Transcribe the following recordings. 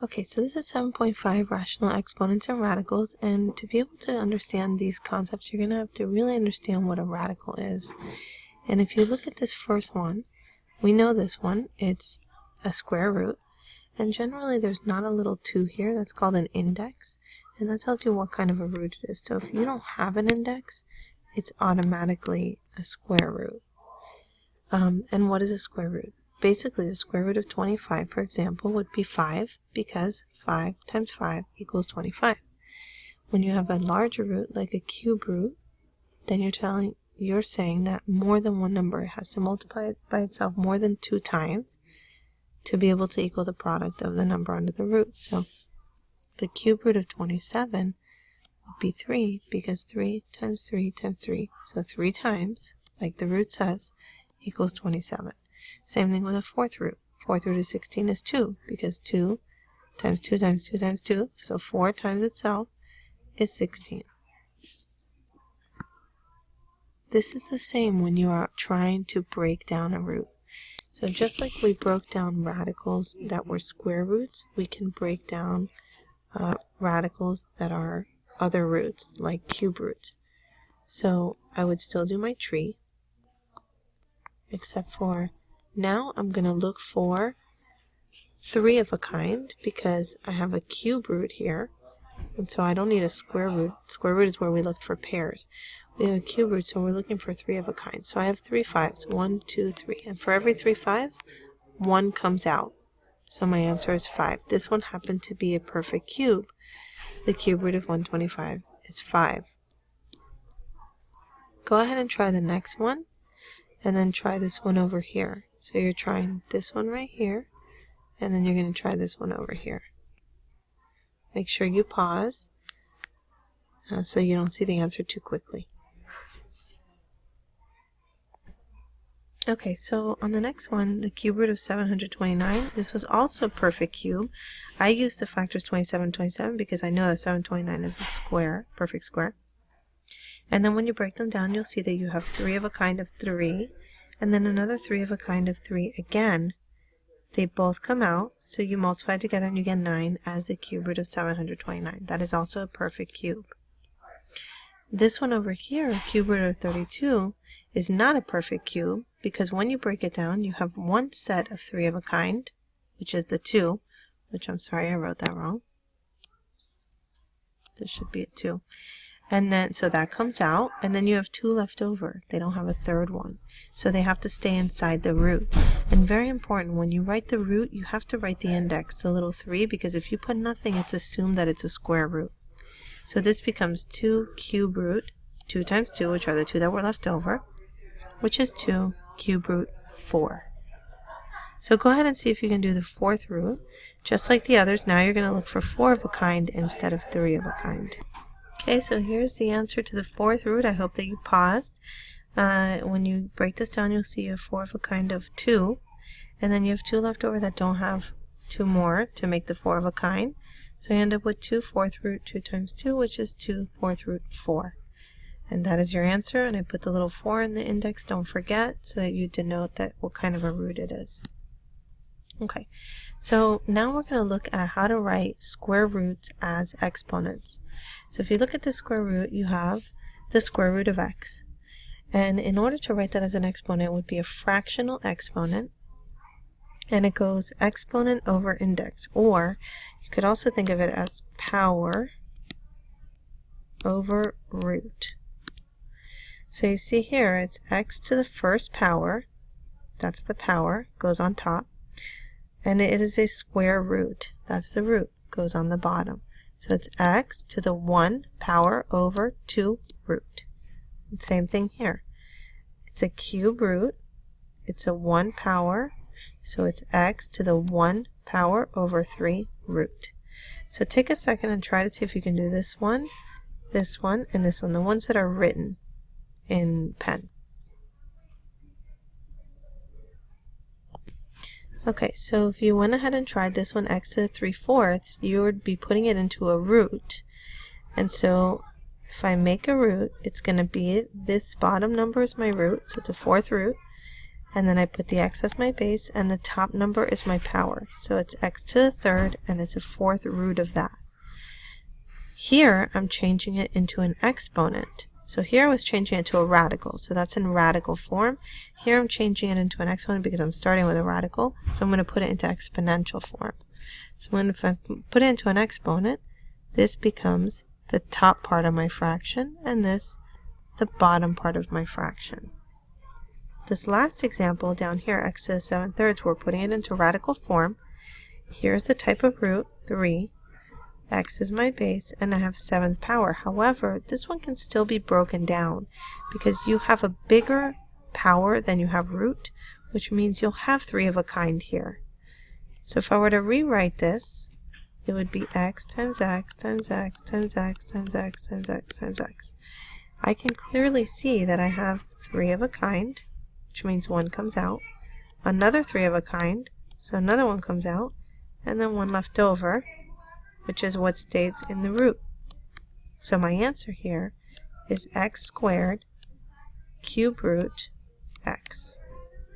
Okay, so this is 7.5 rational exponents and radicals, and to be able to understand these concepts, you're going to have to really understand what a radical is. And if you look at this first one, we know this one, it's a square root, and generally there's not a little 2 here, that's called an index, and that tells you what kind of a root it is. So if you don't have an index, it's automatically a square root. And what is a square root? Basically, the square root of 25, for example, would be 5, because 5 times 5 equals 25. When you have a larger root, like a cube root, then you're saying that more than one number has to multiply by itself more than 2 times to be able to equal the product of the number under the root. So the cube root of 27 would be 3, because 3 times 3 times 3, so 3 times, like the root says, equals 27. Same thing with a fourth root. Fourth root of 16 is 2, because 2 times 2 times 2 times 2, so 4 times itself is 16. This is the same when you are trying to break down a root. So just like we broke down radicals that were square roots, we can break down radicals that are other roots, like cube roots. So I would still do my tree, except for now I'm going to look for 3 of a kind, because I have a cube root here, and so I don't need a square root. Square root is where we looked for pairs. We have a cube root, so we're looking for 3 of a kind. So I have 3 5s, 1, 2, 3, and for every 3 5s, 1 comes out. So my answer is 5. This one happened to be a perfect cube. The cube root of 125 is 5. Go ahead and try the next one, and then try this one over here. So you're trying this one right here, and then you're going to try this one over here. Make sure you pause so you don't see the answer too quickly. Okay, so on the next one, the cube root of 729, this was also a perfect cube. I used the factors 27, 27 because I know that 729 is a square, perfect square. And then when you break them down, you'll see that you have 3 of a kind of 3, and then another 3 of a kind of 3 again. They both come out, so you multiply together and you get 9 as the cube root of 729. That is also a perfect cube. This one over here, cube root of 32, is not a perfect cube, because when you break it down, you have one set of 3 of a kind, which is the 2, which I'm sorry I wrote that wrong. This should be a 2. And then, so that comes out, and then you have 2 left over. They don't have a third one. So they have to stay inside the root. And very important, when you write the root, you have to write the index, the little 3, because if you put nothing, it's assumed that it's a square root. So this becomes 2 cube root, 2 times 2, which are the 2 that were left over, which is 2 cube root 4. So go ahead and see if you can do the fourth root. Just like the others, now you're going to look for 4 of a kind instead of 3 of a kind. Okay, so here's the answer to the fourth root. I hope that you paused. When you break this down, you'll see a 4 of a kind of 2, and then you have 2 left over that don't have 2 more to make the 4 of a kind. So you end up with 2 fourth root 2 times 2, which is 2 fourth root 4. And that is your answer, and I put the little 4 in the index, don't forget, so that you denote that what kind of a root it is. Okay, so now we're going to look at how to write square roots as exponents. So if you look at the square root, you have the square root of x. And in order to write that as an exponent, it would be a fractional exponent, and it goes exponent over index, or you could also think of it as power over root. So you see here, it's x to the first power, that's the power, goes on top, and it is a square root, that's the root, goes on the bottom. So it's x to the 1 power over 2 root. Same thing here. It's a cube root, it's a 1 power, so it's x to the 1 power over 3 root. So take a second and try to see if you can do this one, and this one, the ones that are written in pen. Okay, so if you went ahead and tried this one, x to the 3/4, you would be putting it into a root. And so if I make a root, it's going to be, this bottom number is my root, so it's a fourth root, and then I put the x as my base, and the top number is my power. So it's x to the third, and it's a fourth root of that. Here, I'm changing it into an exponent. So here I was changing it to a radical, so that's in radical form. Here I'm changing it into an exponent because I'm starting with a radical, so I'm going to put it into exponential form. So when if I put it into an exponent, this becomes the top part of my fraction, and this the bottom part of my fraction. This last example down here, x to the 7/3, we're putting it into radical form. Here's the type of root, 3. X is my base, and I have 7th power. However, this one can still be broken down because you have a bigger power than you have root, which means you'll have 3 of a kind here. So if I were to rewrite this, it would be x times x times x times x times x times x times x. I can clearly see that I have 3 of a kind, which means 1 comes out, another 3 of a kind, so another 1 comes out, and then 1 left over, which is what stays in the root. So my answer here is x squared cube root x.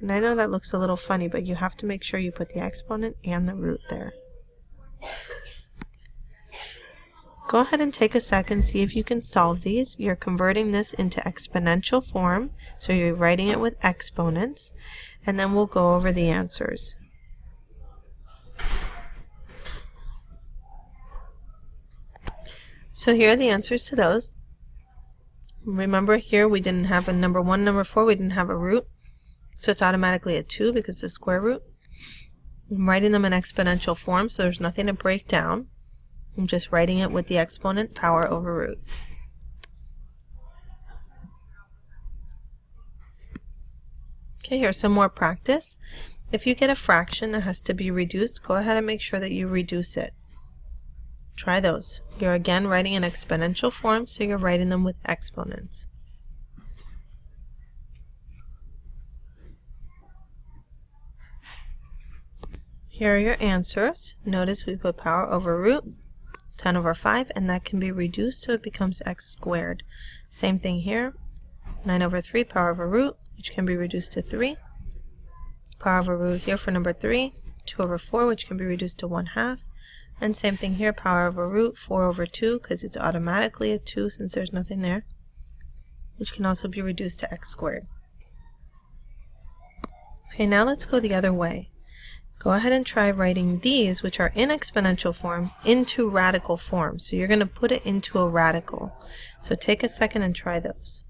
And I know that looks a little funny, but you have to make sure you put the exponent and the root there. Go ahead and take a second, see if you can solve these. You're converting this into exponential form, so you're writing it with exponents, and then we'll go over the answers. So here are the answers to those. Remember here we didn't have a number 1, number 4, we didn't have a root, so it's automatically a 2 because it's the square root. I'm writing them in exponential form, so there's nothing to break down. I'm just writing it with the exponent power over root. Okay, here's some more practice. If you get a fraction that has to be reduced, go ahead and make sure that you reduce it. Try those. You're again writing in exponential form, so you're writing them with exponents. Here are your answers. Notice we put power over root, 10 over 5, and that can be reduced so it becomes x squared. Same thing here, 9 over 3 power over root, which can be reduced to 3. Power over root here for number 3, 2 over 4, which can be reduced to 1/2. And same thing here, power over root, 4 over 2, because it's automatically a 2 since there's nothing there, which can also be reduced to x squared. Okay, now let's go the other way. Go ahead and try writing these, which are in exponential form, into radical form. So you're going to put it into a radical. So take a second and try those.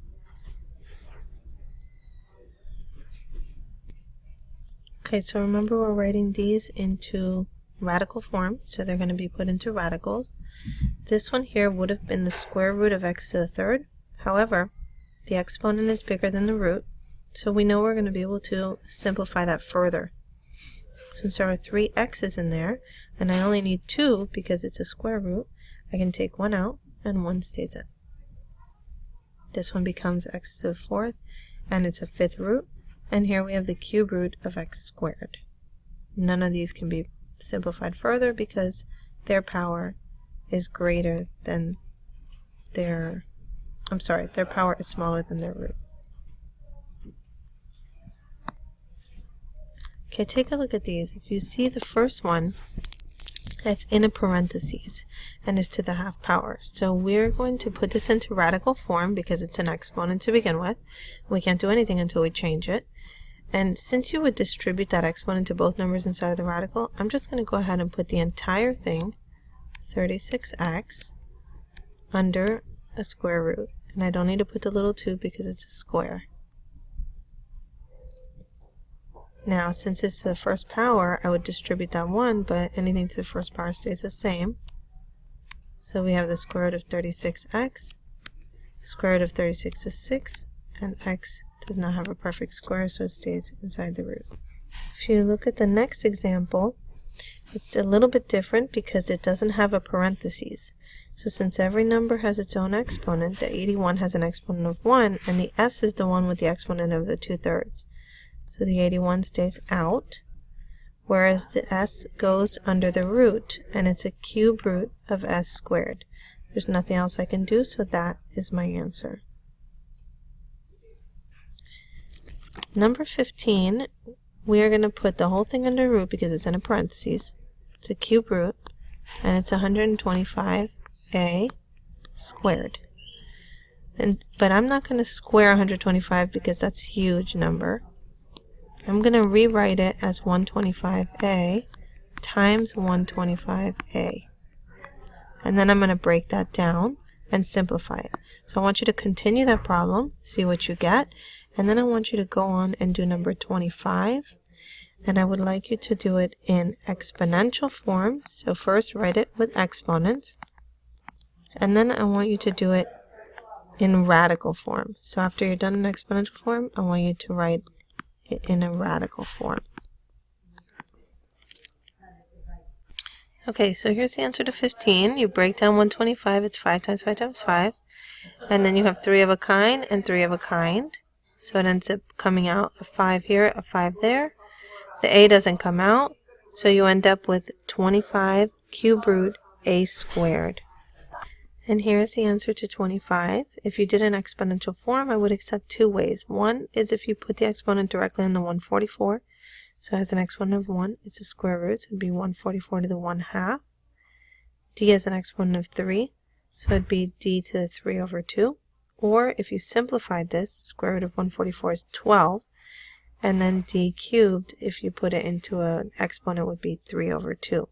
Okay, so remember we're writing these into radical form, so they're going to be put into radicals. This one here would have been the square root of x to the third. However, the exponent is bigger than the root, so we know we're going to be able to simplify that further. Since there are 3 x's in there, and I only need 2 because it's a square root, I can take 1 out and 1 stays in. This one becomes x to the 4th, and it's a 5th root, and here we have the cube root of x squared. None of these can be simplified further because their power is greater than their power is smaller than their root. Okay, take a look at these. If you see the first one, it's in a parentheses and is to the 1/2 power. So we're going to put this into radical form because it's an exponent to begin with. We can't do anything until we change it. And since you would distribute that exponent to both numbers inside of the radical, I'm just going to go ahead and put the entire thing, 36x, under a square root. And I don't need to put the little 2 because it's a square. Now, since it's the first power, I would distribute that 1, but anything to the first power stays the same. So we have the square root of 36x. Square root of 36 is 6, and x does not have a perfect square, so it stays inside the root. If you look at the next example, it's a little bit different because it doesn't have a parentheses. So since every number has its own exponent, the 81 has an exponent of 1, and the s is the one with the exponent of the 2/3. So the 81 stays out, whereas the s goes under the root, and it's a cube root of s squared. There's nothing else I can do, so that is my answer. Number 15, we are going to put the whole thing under root because it's in a parentheses. It's a cube root, and it's 125a squared. But I'm not going to square 125 because that's a huge number. I'm going to rewrite it as 125a times 125a. And then I'm going to break that down and simplify it. So I want you to continue that problem, see what you get, and then I want you to go on and do number 25. And I would like you to do it in exponential form. So first write it with exponents, and then I want you to do it in radical form. So after you're done in exponential form, I want you to write it in a radical form. Okay, so here's the answer to 15. You break down 125, it's 5 times 5 times 5. And then you have 3 of a kind and 3 of a kind. So it ends up coming out a 5 here, a 5 there. The a doesn't come out, so you end up with 25 cube root a squared. And here's the answer to 25. If you did an exponential form, I would accept two ways. One is if you put the exponent directly in the 144. So as an exponent of 1, it's a square root, so it would be 144 to the 1/2. D as an exponent of 3, so it would be d to the 3 over 2. Or if you simplified this, square root of 144 is 12. And then d cubed, if you put it into an exponent, would be 3 over 2.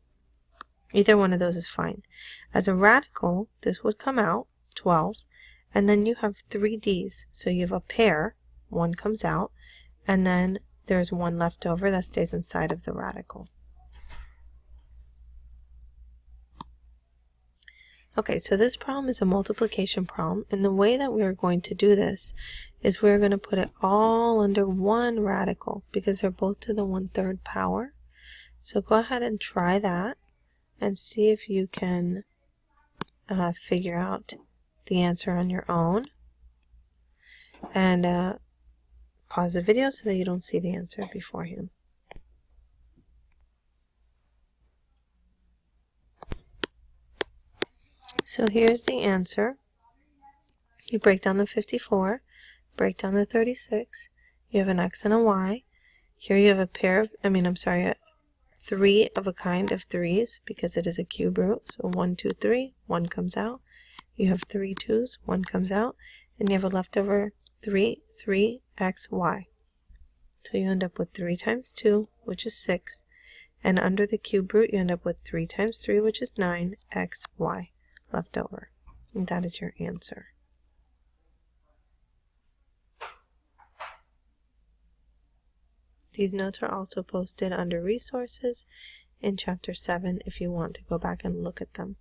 Either one of those is fine. As a radical, this would come out, 12, and then you have 3 d's. So you have a pair, 1 comes out, and then there's 1 left over that stays inside of the radical. Okay, so this problem is a multiplication problem, and the way that we are going to do this is we're going to put it all under one radical because they're both to the 1/3 power. So go ahead and try that and see if you can figure out the answer on your own. And pause the video so that you don't see the answer beforehand. So here's the answer. You break down the 54, break down the 36, you have an x and a y. Here you have a pair of, 3 of a kind of 3's because it is a cube root. So 1, 2, 3, 1 comes out. You have 3 2's, 1 comes out, and you have a leftover 3, 3x, y. So you end up with 3 times 2, which is 6, and under the cube root you end up with 3 times 3, which is 9x, y left over. And that is your answer. These notes are also posted under resources in chapter 7 if you want to go back and look at them.